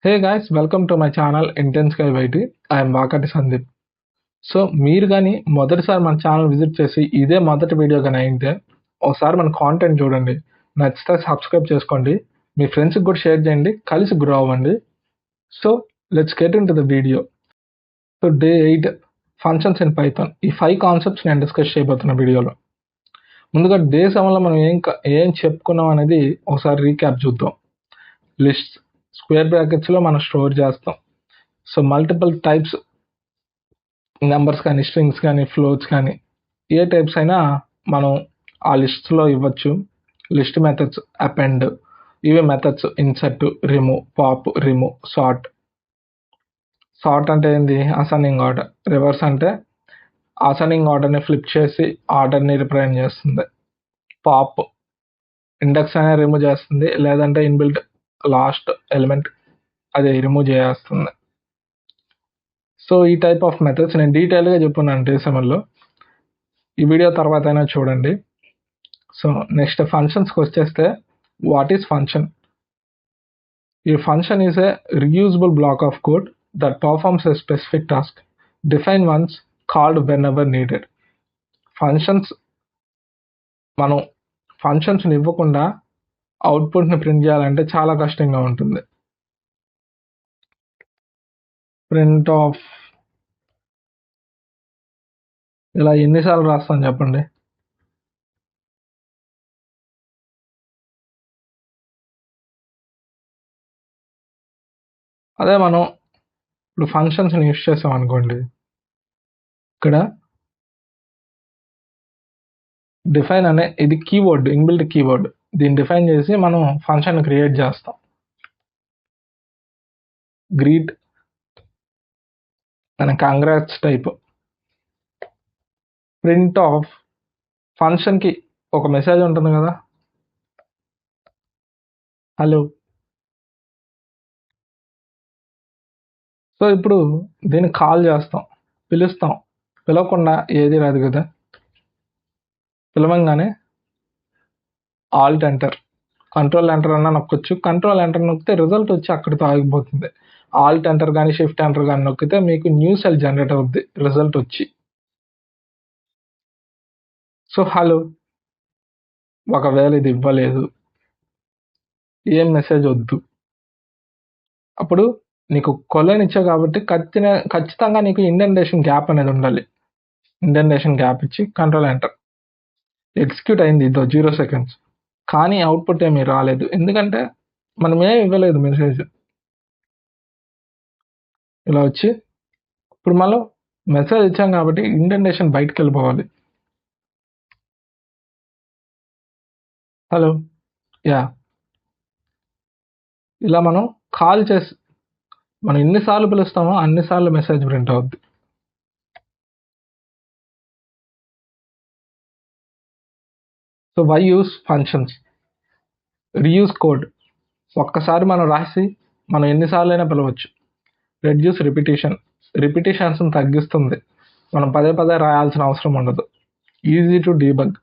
Hey guys, welcome to my channel intense sky YT. I'm Vakati Sandeep. So మీరు కానీ మొదటిసారి మన ఛానల్ విజిట్ చేసి ఇదే మొదటి వీడియో కానీ అయితే ఒకసారి మన కాంటెంట్ చూడండి, నచ్చితే సబ్స్క్రైబ్ చేసుకోండి, మీ ఫ్రెండ్స్కి కూడా షేర్ చేయండి, కలిసి గ్రో అవ్వండి. So let's get in to the video. So day 8 functions in Python. ఈ 5 కాన్సెప్ట్స్ నేను డిస్కస్ చేయబోతున్న వీడియోలో. ముందుగా డే 7లో మనం ఏం చెప్పుకున్నాం అనేది ఒకసారి రీక్యాప్ చూద్దాం. లిస్ట్ స్క్వేర్ బ్రాకెట్స్లో మనం స్టోర్ చేస్తాం. సో మల్టిపుల్ టైప్స్ నెంబర్స్ కానీ, స్ట్రింగ్స్ కానీ, ఫ్లోట్స్ కానీ, ఏ టైప్స్ అయినా మనం ఆ లిస్ట్లో ఇవ్వచ్చు. లిస్ట్ మెథడ్స్ అపెండ్, ఇవే methods insert, remove, pop, remove, sort. Sort అంటే ఏంది? Ascending order. రివర్స్ అంటే అసెండింగ్ ఆర్డర్ని ఫ్లిప్ చేసి ఆర్డర్ని రిప్రజెంట్ చేస్తుంది. పాప్ ఇండెక్స్ అనేది రిమూవ్ చేస్తుంది, లేదంటే ఇన్బిల్ట్ లాస్ట్ ఎలిమెంట్ అది రిమూవ్ చేస్తుంది. సో ఈ టైప్ ఆఫ్ మెథడ్స్ నేను డీటెయిల్గా చెప్పున్నాను డే 7లో. ఈ వీడియో తర్వాత అయినా చూడండి. సో నెక్స్ట్ ఫంక్షన్స్కి వచ్చేస్తే, వాట్ ఈస్ ఫంక్షన్? ఈ function is a reusable black of code that performs A specific task, define once, called when ever needed. మనం ఫంక్షన్స్ని ఇవ్వకుండా అవుట్పుట్ని ప్రింట్ చేయాలంటే చాలా కష్టంగా ఉంటుంది. ప్రింట్ ఆఫ్ ఇలా ఎన్నిసార్లు రాస్తాను చెప్పండి? అదే మనం ఇప్పుడు ఫంక్షన్స్ని యూస్ చేసాం అనుకోండి, ఇక్కడ డిఫైన్ అనే ఇది కీవర్డ్, ఇన్బిల్ట్ కీవర్డ్. దీన్ని డిఫైన్ చేసి మనం ఫంక్షన్ క్రియేట్ చేస్తాం. Greet and congrats type. Print of ఫంక్షన్కి ఒక మెసేజ్ ఉంటుంది కదా, హలో. సో ఇప్పుడు దీన్ని కాల్ చేస్తాం, పిలుస్తాం. పిలవకుండా ఏది రాదు కదా. పిలవంగానే ఆల్ట్ ఎంటర్, కంట్రోల్ ఎంటర్ అన్నా నొక్కొచ్చు. కంట్రోల్ ఎంటర్ నొక్కితే రిజల్ట్ వచ్చి అక్కడితో ఆగిపోతుంది. ఆల్ట్ ఎంటర్ కానీ షిఫ్ట్ ఎంటర్ కానీ నొక్కితే మీకు న్యూ సెల్ జనరేట్ అవుద్ది రిజల్ట్ వచ్చి. సో హలో, ఒకవేళ ఇది ఇవ్వలేదు, ఏం మెసేజ్ వద్దు, అప్పుడు నీకు కొలన్ ఇచ్చావు కాబట్టి ఖచ్చితంగా నీకు ఇండెంటేషన్ గ్యాప్ అనేది ఉండాలి. ఇండెంటేషన్ గ్యాప్ ఇచ్చి కంట్రోల్ ఎంటర్. ఎగ్జిక్యూట్ అయింది ఇదో 0 seconds, కానీ అవుట్పుట్ ఏమీ రాలేదు, ఎందుకంటే మనం ఏమి ఇవ్వలేదు మెసేజ్. ఇలా వచ్చి ఇప్పుడు మనం మెసేజ్ ఇచ్చాం కాబట్టి ఇండెంటేషన్ బయటకు వెళ్ళిపోవాలి. Hello, yeah. ఇలా మనం కాల్ చేసి మనం ఎన్నిసార్లు పిలుస్తామో అన్నిసార్లు మెసేజ్ ప్రింట్ అవుద్ది. So why use functions? Reuse code. ఒక్కసారి మనం రాసి మనం ఎన్నిసార్లు అయినా పిలవచ్చు. రెడ్యూస్ రిపిటేషన్స్ని తగ్గిస్తుంది, మనం పదే పదే రాయాల్సిన అవసరం ఉండదు. ఈజీ టు డీబగ్,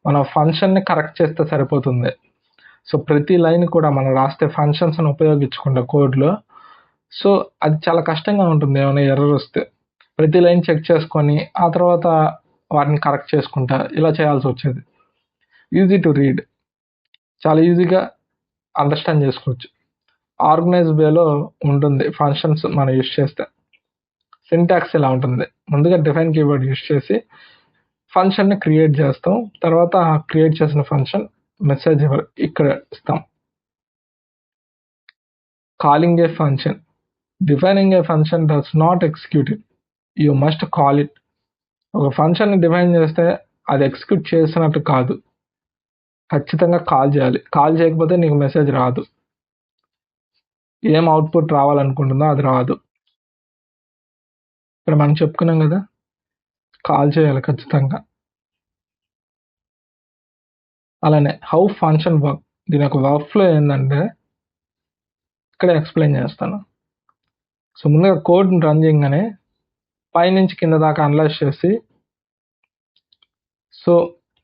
మనం ఫంక్షన్ని కరెక్ట్ చేస్తే సరిపోతుంది. సో ప్రతి లైన్ కూడా మనం రాస్తే ఫంక్షన్స్ని ఉపయోగించకుండా కోడ్లో, సో అది చాలా కష్టంగా ఉంటుంది. ఏమైనా ఎర్రర్ వస్తే ప్రతి లైన్ చెక్ చేసుకొని ఆ తర్వాత వాటిని కరెక్ట్ చేసుకుంటా ఇలా చేయాల్సి వచ్చేది. ఈజీ టు రీడ్, చాలా ఈజీగా అండర్స్టాండ్ చేసుకోవచ్చు. ఆర్గనైజ్ వేలో ఉంటుంది ఫంక్షన్స్ మనం యూస్ చేస్తే. సింటాక్స్ ఇలా ఉంటుంది, ముందుగా డిఫైన్ కీవర్డ్ యూస్ చేసి ఫంక్షన్ని క్రియేట్ చేస్తాం, తర్వాత క్రియేట్ చేసిన ఫంక్షన్ మెసేజ్ ఇక్కడ ఇస్తాం. Calling A function. Defining A function does not execute it, you must call it. ఒక ఫంక్షన్ని డిఫైన్ చేస్తే అది ఎగ్జిక్యూట్ చేసినట్టు కాదు, ఖచ్చితంగా కాల్ చేయాలి. కాల్ చేయకపోతే నీకు మెసేజ్ రాదు, ఏం అవుట్పుట్ రావాలనుకుంటుందో అది రాదు. ఇక్కడ మనం చెప్పుకున్నాం కదా, కాల్ చేయాలి ఖచ్చితంగా. అలానే హౌ ఫంక్షన్ వర్క్, దీని యొక్క వర్క్ ఫ్లో ఏంటంటే ఇక్కడ ఎక్స్ప్లెయిన్ చేస్తాను. సో ముందుగా కోడ్ని రన్ చేయగానే పైనుంచి కింద దాకా అనలైజ్ చేసి, సో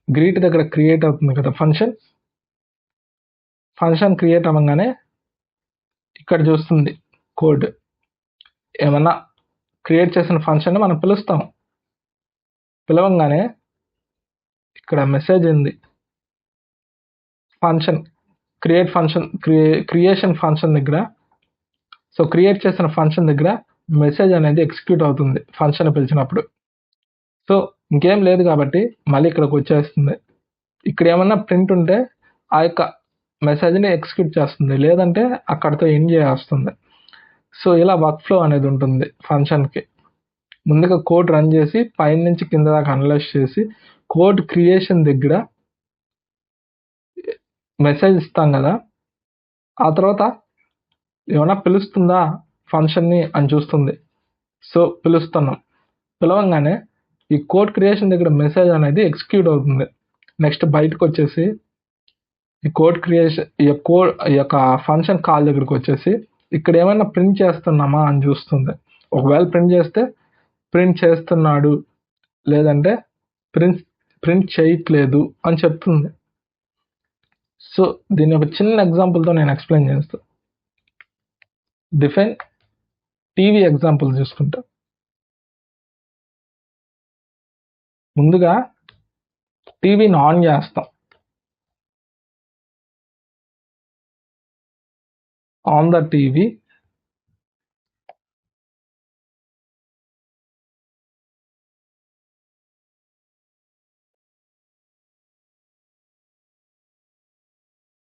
గ్రీట్ దగ్గర క్రియేట్ అవుతుంది కదా ఫంక్షన్ క్రియేట్ అవ్వగానే ఇక్కడ చూస్తుంది కోడ్. ఏమన్నా క్రియేట్ చేసిన ఫంక్షన్ని మనం పిలుస్తాం. పిలవంగానే ఇక్కడ మెసేజ్ ఉంది, function create function creation function దగ్గర. సో క్రియేట్ చేసిన ఫంక్షన్ దగ్గర మెసేజ్ అనేది ఎగ్జిక్యూట్ అవుతుంది ఫంక్షన్ పిలిచినప్పుడు. సో ఇంకేం లేదు కాబట్టి మళ్ళీ ఇక్కడికి వచ్చేస్తుంది. ఇక్కడ ఏమన్నా ప్రింట్ ఉంటే ఆ యొక్క మెసేజ్ని ఎగ్జిక్యూట్ చేస్తుంది, లేదంటే అక్కడితో ఎండ్ చేస్తుంది. సో ఇలా వర్క్ ఫ్లో అనేది ఉంటుంది ఫంక్షన్కి. ముందుగా కోడ్ రన్ చేసి పైన నుంచి కింద దాకా అనలైజ్ చేసి కోడ్ క్రియేషన్ దగ్గర మెసేజ్ ఇస్తాం కదా, ఆ తర్వాత ఏమైనా పిలుస్తుందా ఫంక్షన్ని అని చూస్తుంది. సో పిలుస్తున్నాం. పిలవంగానే ఈ కోడ్ క్రియేషన్ దగ్గర మెసేజ్ అనేది ఎగ్జిక్యూట్ అవుతుంది. నెక్స్ట్ బయటకు వచ్చేసి ఈ కోడ్ క్రియేషన్ ఈ యొక్క ఫంక్షన్ కాల్ దగ్గరికి వచ్చేసి ఇక్కడ ఏమైనా ప్రింట్ చేస్తున్నామా అని చూస్తుంది. ఒకవేళ ప్రింట్ చేస్తే ప్రింట్ చేస్తున్నాడు, లేదంటే ప్రింట్ చేయట్లేదు అని చెప్తుంది. సో దీని ఒక చిన్న ఎగ్జాంపుల్తో నేను ఎక్స్ప్లెయిన్ చేస్తాను. డిఫైన్ టీవీ ఎగ్జాంపుల్ చూసుకుంటా. ముందుగా టీవీని ఆన్ చేస్తాం. On the TV,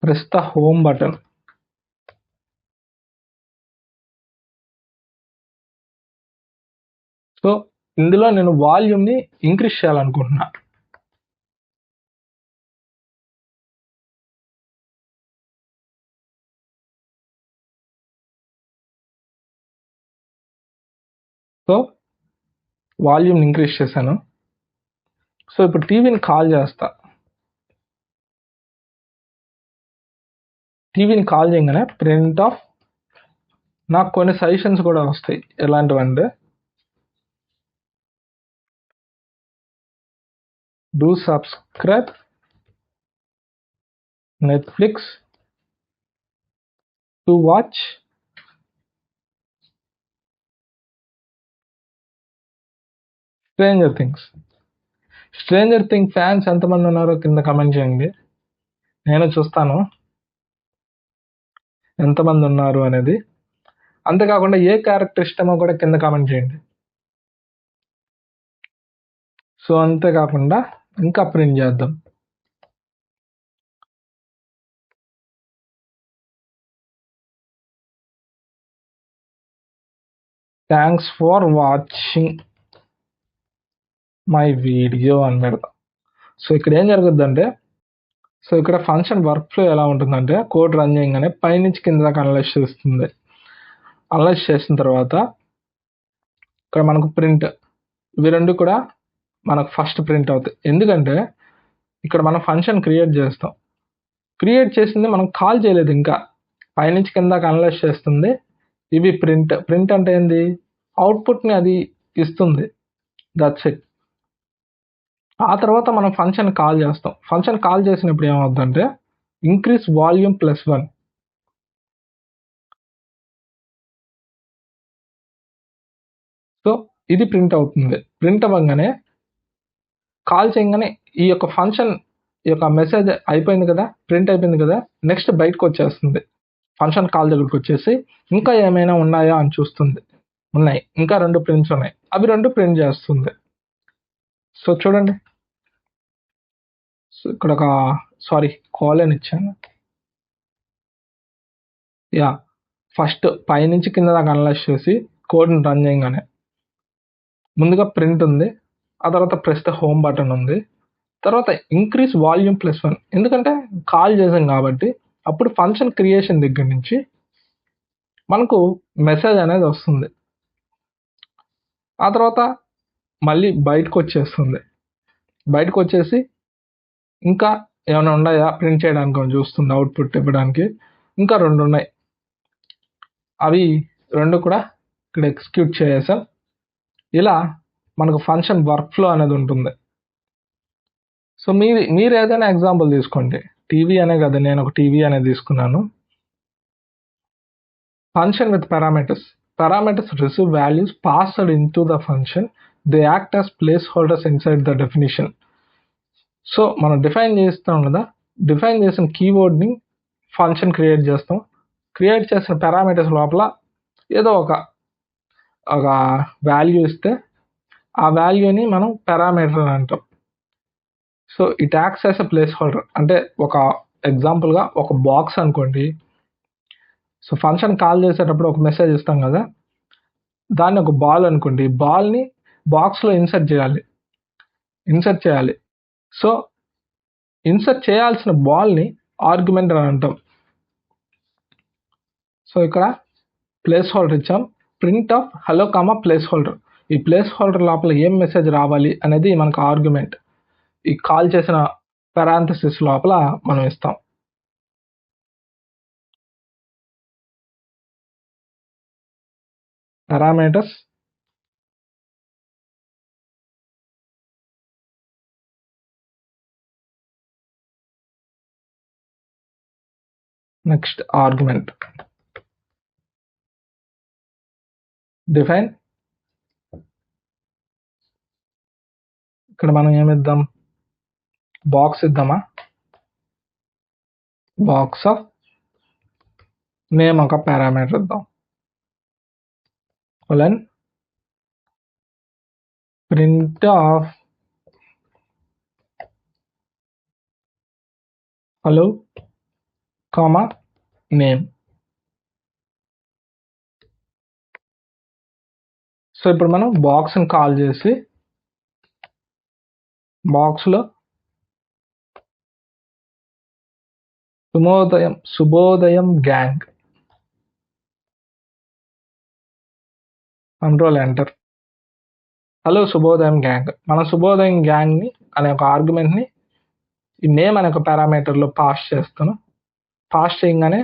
press the home button. So ఇందులో నేను వాల్యూమ్ని ఇంక్రీజ్ చేయాలనుకుంటున్నా. సో వాల్యూమ్ ఇంక్రీజ్ చేశాను. సో ఇప్పుడు టీవీని కాల్ చేస్తా. టీవీని కాల్ చేయగానే ప్రింట్ ఆఫ్, నాకు కొన్ని సజెషన్స్ కూడా వస్తాయి. ఎలాంటివంటే do subscribe Netflix to watch Stranger Things. Stranger Thing fans ఎంతమంది ఉన్నారో కింద కమెంట్ చేయండి, నేను చూస్తాను ఎంతమంది ఉన్నారు అనేది. అంతేకాకుండా ఏ క్యారెక్టర్ ఇష్టమో కూడా కింద కామెంట్ చేయండి. సో అంతేకాకుండా ఇంకా ప్రింట్ చేద్దాం. Thanks for watching my video అని పెడతాం. సో ఇక్కడ ఏం జరుగుద్దంటే, సో ఇక్కడ ఫంక్షన్ వర్క్ ఫ్లో ఎలా ఉంటుందంటే, కోడ్ రన్ చేయగానే పైనుంచి కింద దాకా అనలైజ్ చేస్తుంది. అనలైజ్ చేసిన తర్వాత ఇక్కడ మనకు ప్రింట్, ఇవి రెండు కూడా మనకు ఫస్ట్ ప్రింట్ అవుతాయి. ఎందుకంటే ఇక్కడ మనం ఫంక్షన్ క్రియేట్ చేస్తాం. క్రియేట్ చేసింది మనం కాల్ చేయలేదు, ఇంకా పైనుంచి కింద దాకా అనలైజ్ చేస్తుంది. ఇవి ప్రింట్ అంటే ఏంది, అవుట్పుట్ని అది ఇస్తుంది. That's it. ఆ తర్వాత మనం ఫంక్షన్ కాల్ చేస్తాం. ఫంక్షన్ కాల్ చేసినప్పుడు ఏమవుతుందంటే ఇంక్రీజ్ వాల్యూమ్ +1. సో ఇది ప్రింట్ అవుతుంది. ప్రింట్ అవ్వగానే కాల్ చేయగానే ఈ యొక్క ఫంక్షన్ యొక్క మెసేజ్ అయిపోయింది కదా, ప్రింట్ అయిపోయింది కదా, నెక్స్ట్ బయటకు వచ్చేస్తుంది. ఫంక్షన్ కాల్ దగ్గరికి వచ్చేసి ఇంకా ఏమైనా ఉన్నాయా అని చూస్తుంది. ఉన్నాయి, ఇంకా 2 ప్రింట్స్ ఉన్నాయి, అవి 2 ప్రింట్ చేస్తుంది. సో చూడండి, సో ఇక్కడ ఒక కాల్ అని ఇచ్చాను. యా, ఫస్ట్ పైనుంచి కింద దాకా అనలైజ్ చేసి కోడ్ని రన్ చేయగానే ముందుగా ప్రింట్ ఉంది, ఆ తర్వాత ప్రెస్ ద హోమ్ బటన్ ఉంది, తర్వాత ఇంక్రీజ్ వాల్యూమ్ +1. ఎందుకంటే కాల్ చేసాం కాబట్టి అప్పుడు ఫంక్షన్ క్రియేషన్ దగ్గర నుంచి మనకు మెసేజ్ అనేది వస్తుంది. ఆ తర్వాత మళ్ళీ బయటకు వచ్చేస్తుంది. బయటకు వచ్చేసి ఇంకా ఏమైనా ఉన్నాయా ప్రింట్ చేయడానికి అని చూస్తుంది, అవుట్పుట్ ఇవ్వడానికి. ఇంకా 2 ఉన్నాయి, అవి 2 కూడా ఇక్కడ ఎగ్జిక్యూట్ చేసాం. ఇలా మనకు ఫంక్షన్ వర్క్ ఫ్లో అనేది ఉంటుంది. సో మీరు ఏదైనా ఎగ్జాంపుల్ తీసుకోండి. టీవీ అనే కదా, నేను ఒక టీవీ అనేది తీసుకున్నాను. Function with parameters. Parameters receive values passed into the function. They act as placeholders inside the definition. So మనం డిఫైన్ చేస్తాం కదా, డిఫైన్ చేసిన కీవర్డ్ని ఫంక్షన్ క్రియేట్ చేస్తాం. క్రియేట్ చేసిన పారామీటర్స్ లోపల ఏదో ఒక వాల్యూ ఇస్తే ఆ వాల్యూని మనం పారామీటర్ అని అంటాం. So it acts as a place holder. అంటే ఒక ఎగ్జాంపుల్గా ఒక బాక్స్ అనుకోండి. సో ఫంక్షన్ కాల్ చేసేటప్పుడు ఒక మెసేజ్ ఇస్తాం కదా, దాన్ని ఒక బాల్ అనుకోండి. బాల్ని బాక్స్లో ఇన్సర్ట్ చేయాలి. సో ఇన్సర్ట్ చేయాల్సిన బాల్ని ఆర్గ్యుమెంట్ అని అంటాం. సో ఇక్కడ ప్లేస్ హోల్డర్ ఇచ్చాం. Print of hello comma place holder. ఈ ప్లేస్ హోల్డర్ లోపల ఏం మెసేజ్ రావాలి అనేది మనకు ఆర్గ్యుమెంట్. ఈ కాల్ చేసిన పారాంథసిస్ లోపల మనం ఇస్తాం. Parameters, next argument. డిఫైన్. ఇక్కడ మనం ఏమిద్దాం, బాక్స్ ఇద్దామా, బాక్స్ ఆఫ్ నేమ్ ఒక పారామీటర్ ఇద్దాం. Colon print of hello comma name. So ఇప్పుడు మనం బాక్స్ని కాల్ చేసి బాక్స్లో శుభోదయం గ్యాంగ్, కంట్రోల్ ఎంటర్. హలో శుభోదయం గ్యాంగ్. మన శుభోదయం గ్యాంగ్ని అనే ఒక ఆర్గ్యుమెంట్ని ఈ నేమ్ అనే ఒక పారామీటర్లో పాస్ చేస్తాను. పాస్ చేయగానే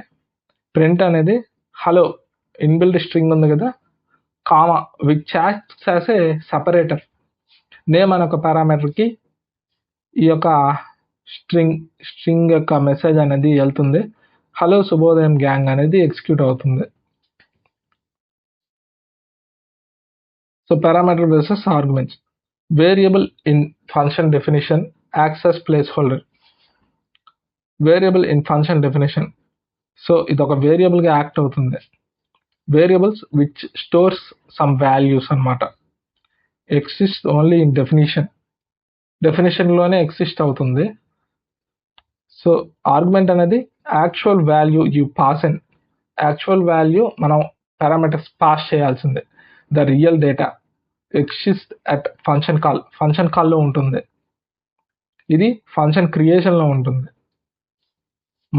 ప్రింట్ అనేది హలో ఇన్బిల్ట్ స్ట్రింగ్ ఉంది కదా, comma which acts as a separator. Name అనే ఒక పారామీటర్కి ఈ యొక్క స్ట్రింగ్ యొక్క మెసేజ్ అనేది వెళ్తుంది. హలో శుభోదయం గ్యాంగ్ అనేది ఎగ్జిక్యూట్ అవుతుంది. So parameter bases arguments. Variable in function definition acts as place holder. Variable in function definition. So ఇది ఒక వేరియబుల్గా యాక్ట్ అవుతుంది. Variables which stores some values అన్నమాట. ఎగ్జిస్ట్ ఓన్లీ ఇన్ డెఫినిషన్లోనే ఎగ్జిస్ట్ అవుతుంది. సో ఆర్గ్యుమెంట్ అనేది actual value you pass in. Actual value మనం parameters pass చేయాల్సిందే. The real data exist at function call. Function కాల్లో ఉంటుంది. ఇది ఫంక్షన్ క్రియేషన్లో ఉంటుంది.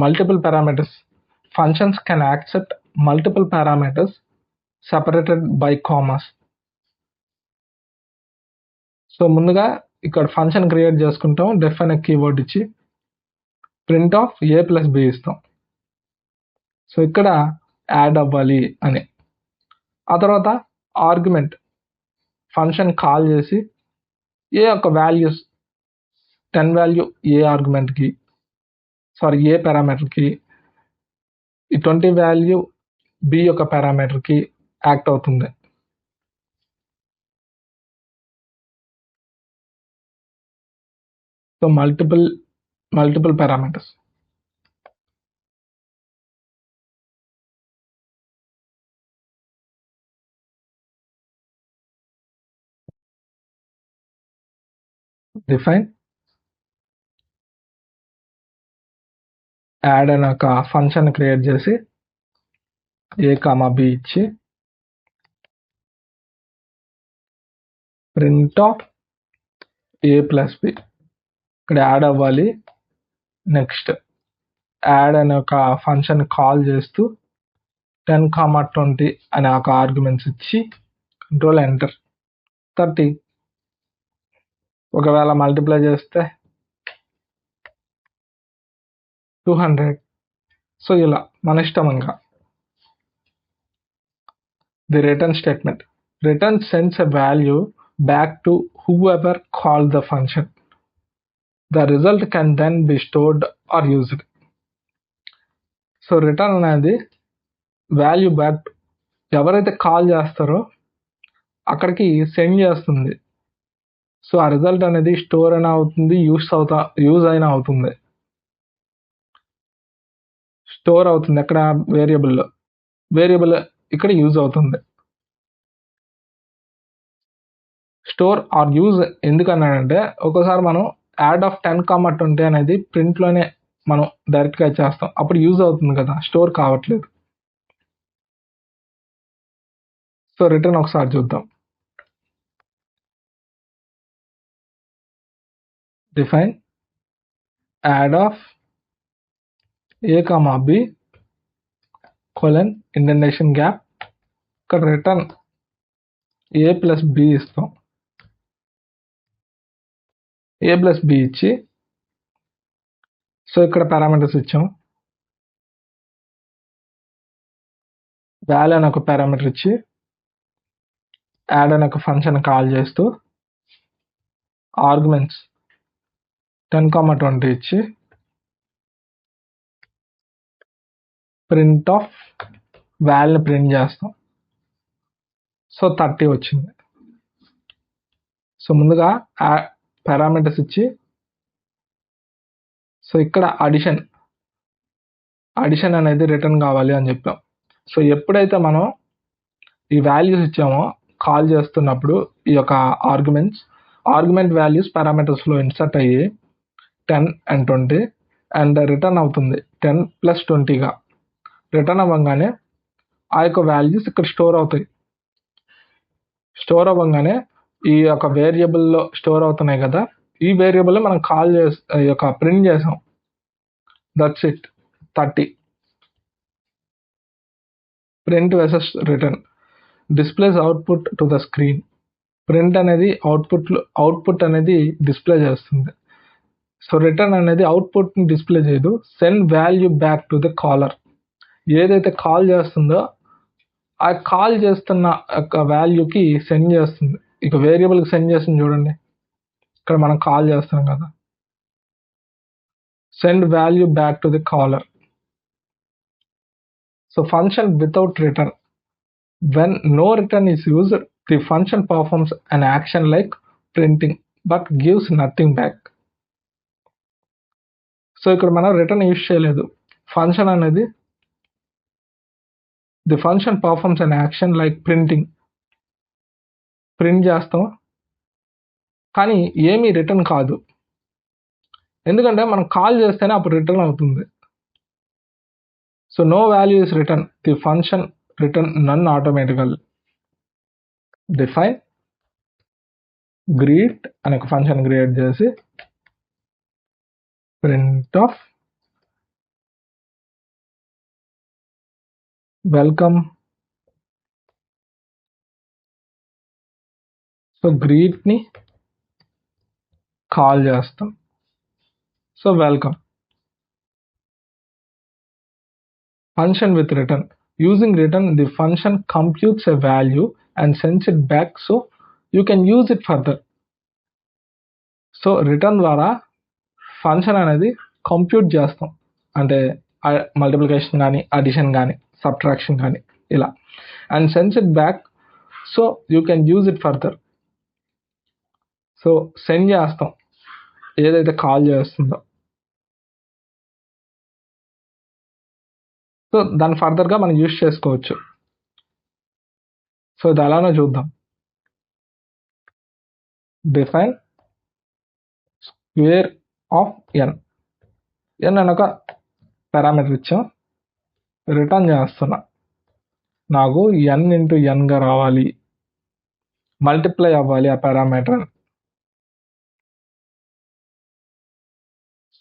Multiple parameters. Functions can accept multiple parameters separated by commas. So ముందుగా ఇక్కడ function create చేసుకుంటాం. Def అనే కీవర్డ్ ఇచ్చి print of A plus B ఇస్తాం. సో ఇక్కడ యాడ్ అవ్వాలి అని. ఆ తర్వాత ఆర్గ్యుమెంట్ ఫంక్షన్ కాల్ చేసి ఏ యొక్క వాల్యూస్ 10 వాల్యూ ఏ ఆర్గ్యుమెంట్కి, ఏ పారామీటర్కి, ఈ 20 వాల్యూ బి యొక్క పారామీటర్కి యాక్ట్ అవుతుంది. So multiple parameters. Define. Add అనే ఒక ఫంక్షన్ క్రియేట్ చేసి ఏ కామా బి ఇచ్చి print of A plus B. ఇక్కడ యాడ్ అవ్వాలి. నెక్స్ట్ యాడ్ అనే ఒక ఫంక్షన్ కాల్ చేస్తూ 10, 20 అనే ఒక ఆర్గ్యుమెంట్స్ ఇచ్చి కంట్రోల్ ఎంటర్. 30 ఒకవేళ మల్టిప్లై చేస్తే 200. సో ఇలా మన ఇష్టం. ఇంకా the return statement. Return sends a value back to whoever called the function. The result can then be stored or used. So return అనేది వాల్యూ బ్యాక్ ఎవరైతే కాల్ చేస్తారో అక్కడికి సెండ్ చేస్తుంది. సో ఆ రిజల్ట్ అనేది స్టోర్ అయినా అవుతుంది, యూజ్ అయినా అవుతుంది. స్టోర్ అవుతుంది ఎక్కడ? వేరియబుల్ ఇక్కడ యూజ్ అవుతుంది. స్టోర్ ఆర్ యూజ్ ఎందుకన్నాడంటే ఒక్కోసారి మనం యాడ్ ఆఫ్ 10,20 అనేది ప్రింట్లోనే మనం డైరెక్ట్గా చేస్తాం, అప్పుడు యూజ్ అవుతుంది కదా, స్టోర్ కావట్లేదు. సో రిటర్న్ ఒకసారి చూద్దాం. Define add of a, b colon indentation gap, ఇక్కడ రిటర్న్ a ప్లస్ b ఇస్తాం. a ప్లస్ b ఇచ్చి సో ఇక్కడ పారామీటర్స్ ఇచ్చాం. వాల్యూ అని ఒక పారామీటర్ ఇచ్చి యాడ్ అని ఒక ఫంక్షన్ కాల్ చేస్తూ ఆర్గ్యుమెంట్స్ 10,20 ఇచ్చి ప్రింట్ ఆఫ్ వాల్యూని ప్రింట్ చేస్తాం. సో 30 వచ్చింది. సో ముందుగా పారామీటర్స్ ఇచ్చి సో ఇక్కడ అడిషన్ అనేది రిటర్న్ కావాలి అని చెప్పాం. సో ఎప్పుడైతే మనం ఈ వాల్యూస్ ఇచ్చామో కాల్ చేస్తున్నప్పుడు ఈ యొక్క ఆర్గ్యుమెంట్ వాల్యూస్ పారామీటర్స్లో ఇన్సర్ట్ అయ్యి 10 and 20 అండ్ రిటర్న్ అవుతుంది 10 + 20గా. రిటర్న్ అవ్వగానే ఆ యొక్క వాల్యూస్ ఇక్కడ స్టోర్ అవుతాయి. స్టోర్ అవ్వగానే ఈ యొక్క వేరియబుల్లో స్టోర్ అవుతున్నాయి కదా, ఈ వేరియబుల్ మనం కాల్ ప్రింట్ చేసాం. That's it. 30 print versus return displays output to the screen. Print అనేది అవుట్పుట్ అనేది డిస్ప్లే చేస్తుంది. సో రిటర్న్ అనేది అవుట్పుట్ని డిస్ప్లే చేయదు. Send value back to the caller. ఏదైతే కాల్ చేస్తుందో ఆ కాల్ చేస్తున్న యొక్క వాల్యూకి సెండ్ చేస్తుంది. ఇక వేరియబుల్కి సెండ్ చేస్తుంది చూడండి, ఇక్కడ మనం కాల్ చేస్తాం కదా. Send value back to the caller. So function without return. When no return is used, the function performs an action like printing but gives nothing back. So ఇక్కడ మనం రిటర్న్ యూజ్ చేయలేదు. Function అనేది the function performs an action like print చేస్తాం, కానీ ఏమీ return కాదు. ఎందుకంటే మనం కాల్ చేస్తేనే అప్పుడు రిటర్న్ అవుతుంది. So no value is return. The function return none automatical. Define greet అనే ఒక ఫంక్షన్ క్రియేట్ చేసి ప్రింట్ ఆఫ్ వెల్కమ్. సో గ్రీట్ని కాల్ చేస్తాం. So welcome. Function with return. Using return, the function computes a value and sends it back so you can use it further. So return ద్వారా function అనేది compute చేస్తాం, అంటే multiplication కానీ addition కానీ subtraction కానీ ఇలా, and sends it back so you can use it further. So send చేస్తాం ఏదైతే కాల్ చేస్తుందో. సో దాన్ని ఫర్దర్గా మనం యూజ్ చేసుకోవచ్చు. సో ఇది అలానే చూద్దాం. డిఫైన్ స్క్వేర్ ఆఫ్ ఎన్. ఎన్ అని ఒక పారామీటర్ ఇచ్చాం. రిటర్న్ చేస్తున్నా, నాకు ఎన్ ఇంటూ ఎన్గా రావాలి, మల్టిప్లై అవ్వాలి ఆ పారామీటర్.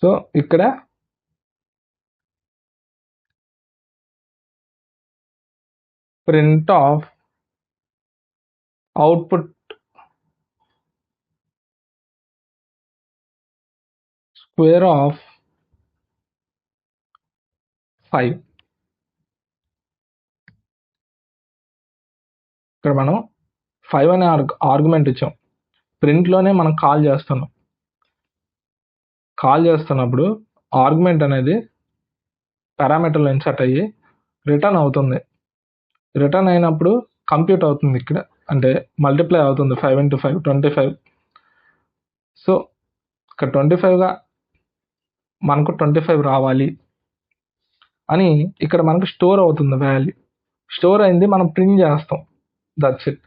సో ఇక్కడ print of output square of 5. ఇక్కడ మనం 5 అనే ఆర్గ్యుమెంట్ ఇచ్చాం. ప్రింట్లోనే మనం కాల్ చేస్తున్నాం. కాల్ చేస్తున్నప్పుడు ఆర్గ్యుమెంట్ అనేది పారామీటర్లో ఇన్సర్ట్ అయ్యి రిటర్న్ అవుతుంది. రిటర్న్ అయినప్పుడు కంప్యూట్ అవుతుంది ఇక్కడ, అంటే మల్టిప్లై అవుతుంది 5 into 5 25. సో ఇక్కడ 25గా మనకు 25 రావాలి అని ఇక్కడ మనకు స్టోర్ అవుతుంది వాల్యూ. స్టోర్ అయింది, మనం ప్రింట్ చేస్తాం, దట్స్ ఇట్.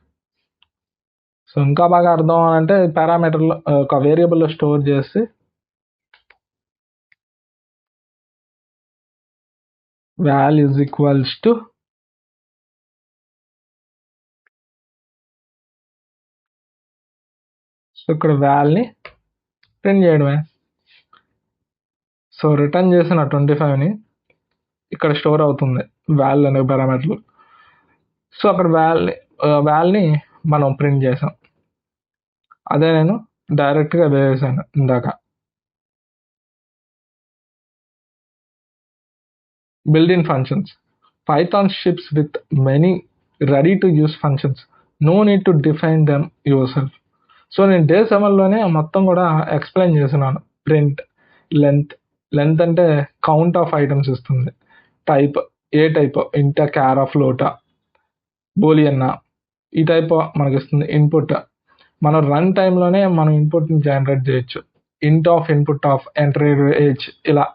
సో ఇంకా బాగా అర్థం అవ్వాలంటే పారామీటర్లో ఒక వేరియబుల్లో స్టోర్ చేసి val is equals to so ఇక్కడ వాల్ని ప్రింట్ చేయడమే. సో రిటర్న్ చేసిన 25ని ఇక్కడ స్టోర్ అవుతుంది వాల్ అనే పారామీటర్లో. సో అక్కడ వాల్ని మనం ప్రింట్ చేసాం. అదే నేను డైరెక్ట్గా వేసాను ఇందాక. built-in functions. Python ships with many ready-to-use functions. No need to define them yourself. So నేను డే 7లోనే మొత్తం కూడా ఎక్స్ప్లెయిన్ చేస్తున్నాను. ప్రింట్, లెంత్ అంటే కౌంట్ ఆఫ్ ఐటమ్స్ ఇస్తుంది. టైప్, ఏ టైప్, ఇంట, క్యార్ ఆఫ్, లోటా, బోలియన్నా, ఈ టైప్ మనకి ఇస్తుంది. ఇన్పుట్, మనం రన్ టైంలోనే మనం ఇన్పుట్ని జనరేట్ చేయొచ్చు. ఇంట్ of, input of, enter age, ఇలా.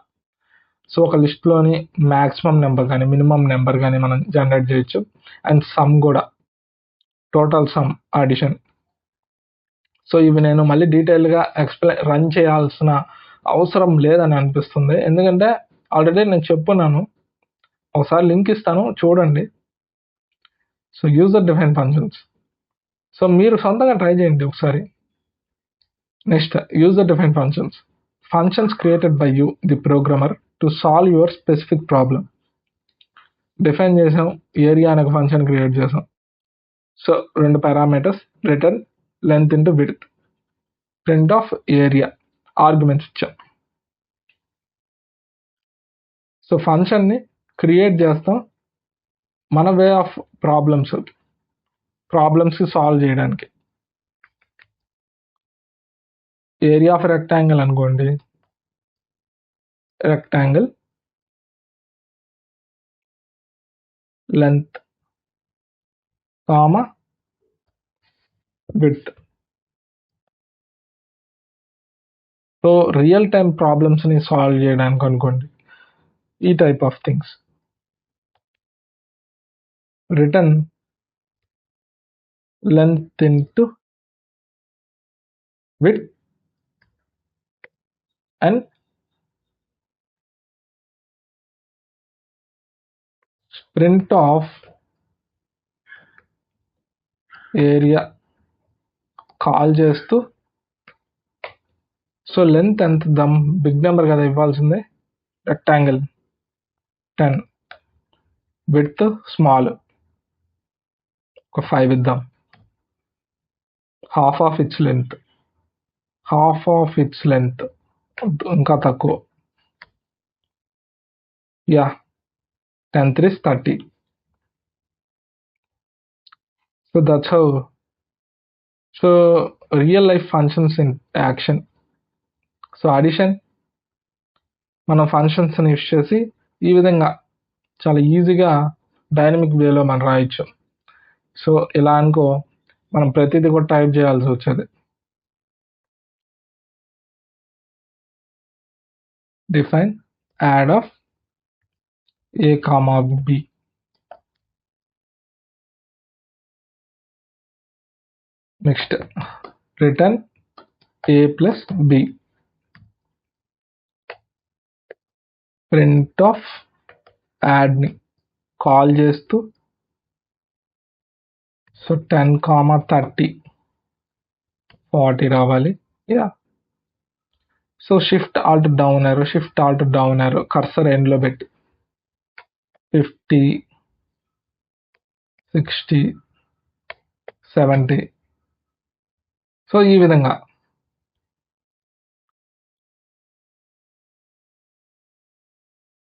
సో ఒక లిస్ట్లోని మ్యాక్సిమం నెంబర్ కానీ మినిమం నెంబర్ కానీ మనం జనరేట్ చేయొచ్చు. అండ్ సమ్ కూడా, టోటల్ సమ్, అడిషన్. సో ఇవి నేను మళ్ళీ డీటెయిల్గా రన్ చేయాల్సిన అవసరం లేదని అనిపిస్తుంది, ఎందుకంటే ఆల్రెడీ నేను చెప్పున్నాను. ఒకసారి లింక్ ఇస్తాను, చూడండి. So user define functions. So మీరు సొంతంగా ట్రై చేయండి ఒకసారి. Next, user define functions. Functions created by you, the programmer, to solve your specific problem. Define చేసాం, ఏరియా అనే ఫంక్షన్ క్రియేట్ చేసాం. So 2 parameters, return length into width, print of area, arguments ఇచ్చాం. So ఫంక్షన్ని create చేస్తాం మన way of ప్రాబ్లమ్స్కి solve చేయడానికి. Area of rectangle అనుకోండి, rectangle, length, comma, width. So real time ప్రాబ్లమ్స్ని సాల్వ్ చేయడానికి అనుకోండి, ఈ type of things. Return length into width and print of area call చేస్తూ. సో లెంత్ ఎంత ఇద్దాం, బిగ్ నెంబర్ కదా ఇవ్వాల్సిందే, రెక్టాంగిల్ 10, విడ్త్ స్మాల్, ఒక 5 ఇద్దాం. హాఫ్ ఆఫ్ ఇట్స్ లెంత్, ఇంకా తక్కువ, yeah 10 3 30. So that's how. So real life functions in action. So addition, మనం ఫంక్షన్స్ని యూస్ చేసి ఈ విధంగా చాలా ఈజీగా డైనమిక్ వేలో మనం రాయొచ్చు. సో ఇలా అనుకో, మనం ప్రతిదీ కూడా టైప్ చేయాల్సి వచ్చేది. Define add of a comma b. Next, return a plus b. Print of యాడ్ని కాల్ చేస్తూ. సో 10, 30, 40 రావాలి, yeah. So shift alt down arrow, cursor ఎండ్లో పెట్టి 50, 60, 70. సో ఈ విధంగా.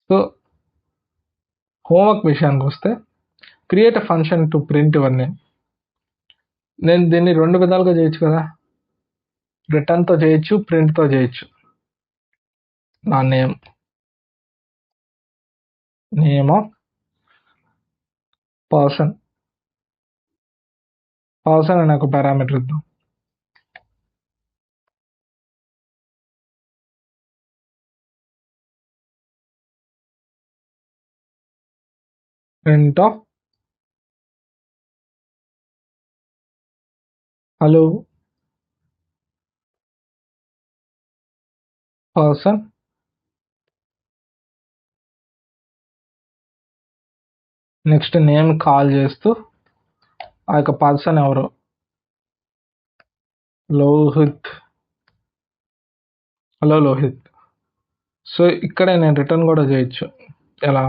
సో హోంవర్క్ విషయానికి వస్తే, create a function to print your name. నేను దీన్ని 2 విధాలుగా చేయొచ్చు కదా, రిటర్న్తో చేయొచ్చు, ప్రింట్తో చేయొచ్చు. నా నేమ్ ఆఫ్ పర్సన్ అనే ఒక పారామీటర్ ఇద్దాం. Print of hello person next name call చేస్తూ ఆ యొక్క పర్సన్ ఎవరు, లోహిత్. హలో లోహిత్. సో ఇక్కడే నేను రిటర్న్ కూడా చేయొచ్చు. ఎలా?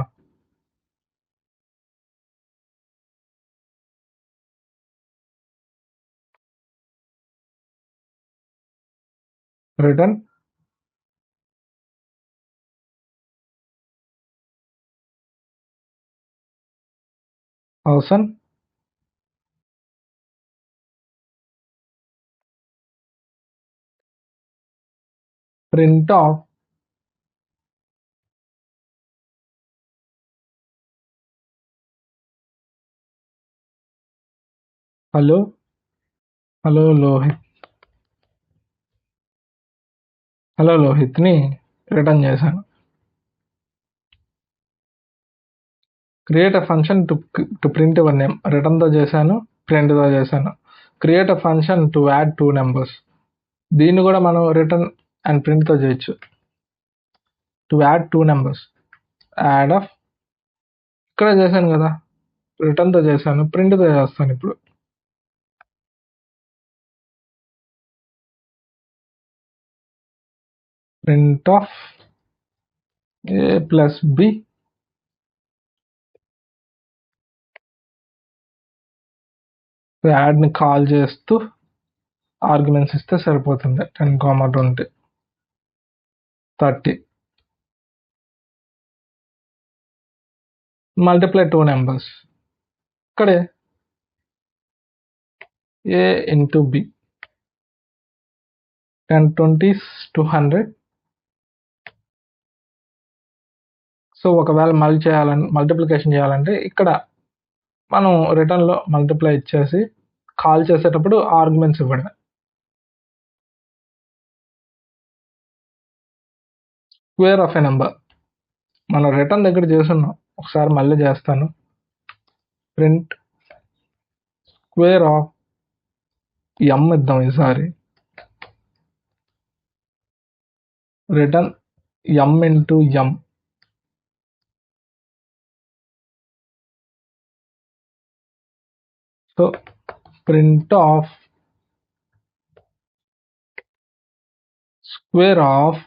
Return person print of hello Lohith. Hello లోహిత్ని రిటర్న్ చేశాను. Create a function to print your name. రిటర్న్తో చేశాను, ప్రింట్తో చేశాను. Create a function to add 2 numbers. దీన్ని కూడా మనం రిటర్న్ అండ్ ప్రింట్తో చేయొచ్చు. To add 2 numbers, add of ఇక్కడ చేశాను కదా, రిటర్న్తో చేశాను, ప్రింట్తో చేస్తాను ఇప్పుడు. Print of A plus b యాడ్ని కాల్ చేస్తూ ఆర్గ్యుమెంట్స్ ఇస్తే సరిపోతుంది. 10, 20, 30. Multiply 2 numbers. ఇక్కడే ఏ ఇంటూ బి. 10, 20, 200. సో ఒకవేళ మల్టిప్లికేషన్ చేయాలంటే ఇక్కడ మనం రిటర్న్లో మల్టిప్లై ఇచ్చేసి కాల్ చేసేటప్పుడు ఆర్గ్యుమెంట్స్ ఇవ్వడమే. స్క్వేర్ ఆఫ్ ఎ నెంబర్ మనం రిటర్న్ దగ్గర చేస్తున్నాం, ఒకసారి మళ్ళీ చేస్తాను. ప్రింట్ స్క్వేర్ ఆఫ్ ఎం ఇద్దాం ఈసారి. Return M into M. So print of square of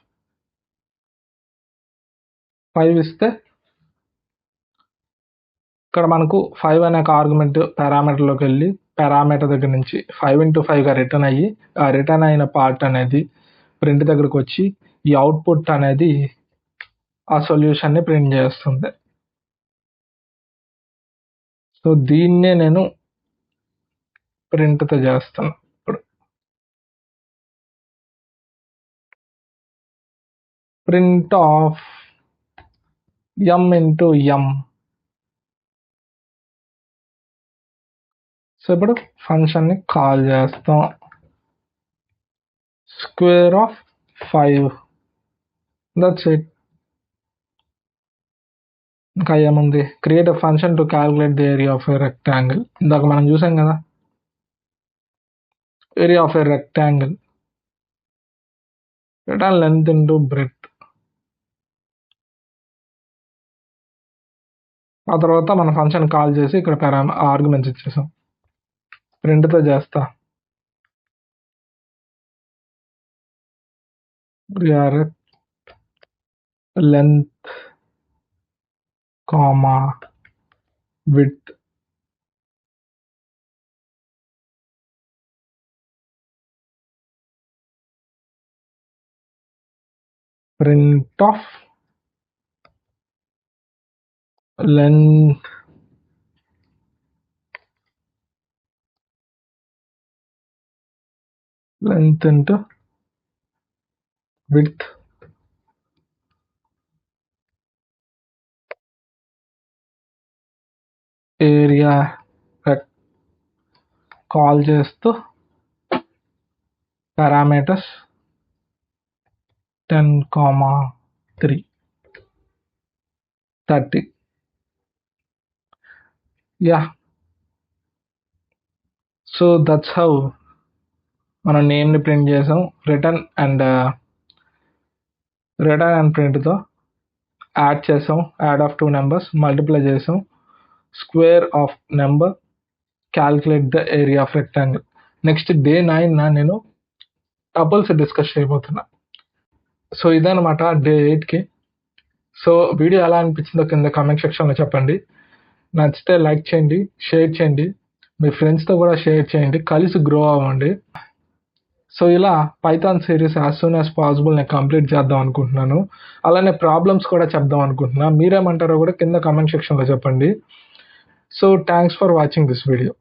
5 ఇస్తే ఇక్కడ మనకు 5 అనే ఒక ఆర్గ్యుమెంట్ పారామీటర్లోకి వెళ్ళి పారామీటర్ దగ్గర నుంచి 5 into 5గా రిటర్న్ అయ్యి ఆ రిటర్న్ అయిన పార్ట్ అనేది ప్రింట్ దగ్గరకు వచ్చి ఈ అవుట్పుట్ అనేది ఆ సొల్యూషన్ని ప్రింట్ చేస్తుంది. సో దీన్నే నేను ప్రింట్తో చేస్తాను ఇప్పుడు. Print of M into M. So ఇప్పుడు ఫంక్షన్ని కాల్ చేస్తాం. Square of 5. That's it. ఇంకా ఏముంది? Create a function to calculate the area of a rectangle. ఇందాక మనం చూసాం కదా, area of a rectangle. Return length into breadth. ఆ తర్వాత మన ఫంక్షన్ కాల్ చేసి ఇక్కడ ఆర్గ్యుమెంట్స్ ఇచ్చేసాం. ప్రింట్తో చేస్తా. Length comma width. Print of length into width. Area call చేస్తూ parameters 10,3 30. Yeah, so that's how మనం నేమ్ని ప్రింట్ చేసాం. రిటర్న్ అండ్ ప్రింట్తో యాడ్ చేసాం. యాడ్ ఆఫ్ 2 నెంబర్స్, మల్టిప్లై చేసాం, square of number, calculate the area of rectangle. Next day 9 నేను tuples discuss చేయబోతున్నా. So ఇదనమాట డే 8కి. సో వీడియో ఎలా అనిపించిందో కింద కామెంట్ సెక్షన్లో చెప్పండి. నచ్చితే లైక్ చేయండి, షేర్ చేయండి, మీ ఫ్రెండ్స్తో కూడా షేర్ చేయండి, కలిసి గ్రో అవ్వండి. సో ఇలా Python series as soon as possible నేను కంప్లీట్ చేద్దాం అనుకుంటున్నాను. అలానే ప్రాబ్లమ్స్ కూడా చెప్దాం అనుకుంటున్నా. మీరేమంటారో కూడా కింద కామెంట్ సెక్షన్లో చెప్పండి. So thanks for watching this video.